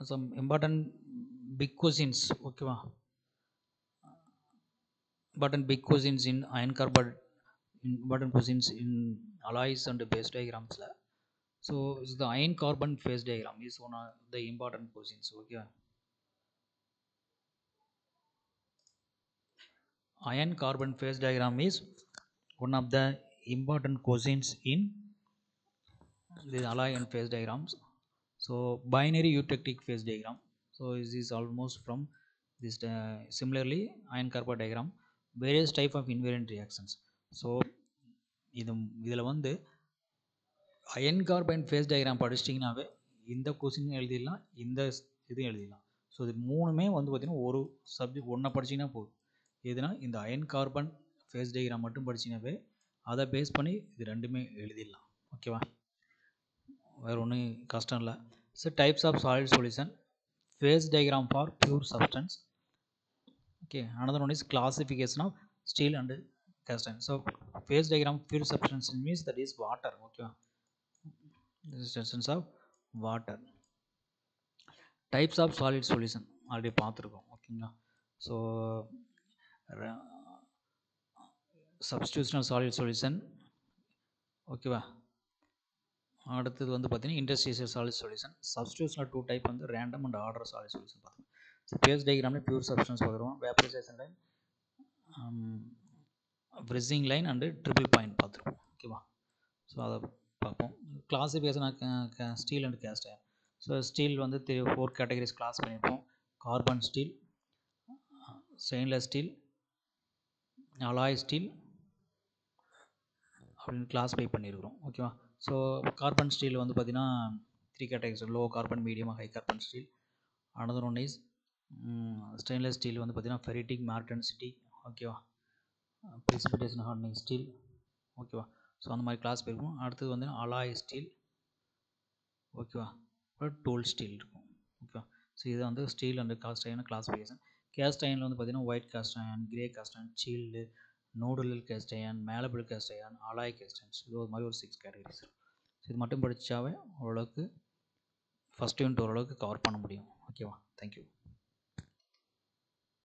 some important big questions, ஓகேவா? Important big questions in iron carbide, important questions in alloys and phase diagrams. So is the iron carbon phase diagram is one of the important questions, okay? Iron carbon phase diagram is one of the important questions in the alloy and phase diagrams. So binary eutectic phase diagram, so this is almost from this similarly iron carbide diagram, various type of invariant reactions. So இதில் வந்து iron carbon face diagram படிச்சிட்டிங்கனாவே இந்த question எழுதிடலாம், இந்த இதுவும் எழுதிடலாம். So இது மூணுமே வந்து பார்த்திங்கன்னா ஒரு சப்ஜெக்ட் ஒன்றை படிச்சிங்கன்னா போதும். எதுனா இந்த அயன் கார்பன் ஃபேஸ் டயக்ராம் மட்டும் படிச்சிங்கனாவே அதை பேஸ் பண்ணி இது ரெண்டுமே எழுதிடலாம், ஓகேவா? வேறு ஒன்றும் கஷ்டம் இல்லை. So types of solid solution, phase diagram for pure substance, okay. Another one is classification of steel and cast iron. So phase diagram pure substance means that is water, okay. This is essence of water. Types of solid solution already பார்த்துருக்கோம், ஓகேங்களா? So substitutional solid solution, ஓகேவா? அடுத்தது வந்து பார்த்தீங்கன்னா interstitial solid solution. சப்ஸ்டியூஷனில் 2 type வந்து random and order solid solution பார்த்துருவோம். So phase டயக்ராமில் பியூர் சப்ஸ்டன்ஸ் பார்த்துருவோம், vaporisation line, freezing line and triple point பார்த்துருவோம், ஓகேவா? ஸோ அதை பார்ப்போம். Classification steel and cast iron. So steel வந்து 4 கேட்டகரிஸ் கிளாஸ் பண்ணியிருப்போம். Carbon steel, stainless steel, alloy steel அப்படின்னு கிளாஸிஃபை பண்ணியிருக்கிறோம், ஓகேவா? ஸோ கார்பன் ஸ்டீல் வந்து பார்த்திங்கன்னா 3 categories, low carbon, medium, high carbon steel. Another one is stainless steel வந்து பார்த்திங்கன்னா ferritic martensitic, ஓகேவா? ப்ரிசிபிடேஷன் ஹார்டனிங் ஸ்டீல், ஓகேவா? ஸோ அந்த மாதிரி கிளாஸ் போயிருக்கும். அடுத்தது வந்து அலாய் ஸ்டீல், ஓகேவா? டூல் ஸ்டீல் இருக்கும், ஓகேவா? ஸோ இதை வந்து steel and cast iron classification. Cast அயர்னில் வந்து பார்த்திங்கன்னா white cast iron, grey cast iron, chilled, nodular cast iron, malleable cast iron, alloy cast irons, இது ஒரு மாதிரி ஒரு 6 கேட்டகரிஸ். ஸோ இது மட்டும் படித்தாவே ஓரளவுக்கு ஃபஸ்ட் யூனிட் ஓரளவுக்கு கவர் பண்ண முடியும், ஓகேவா? தேங்க்யூ.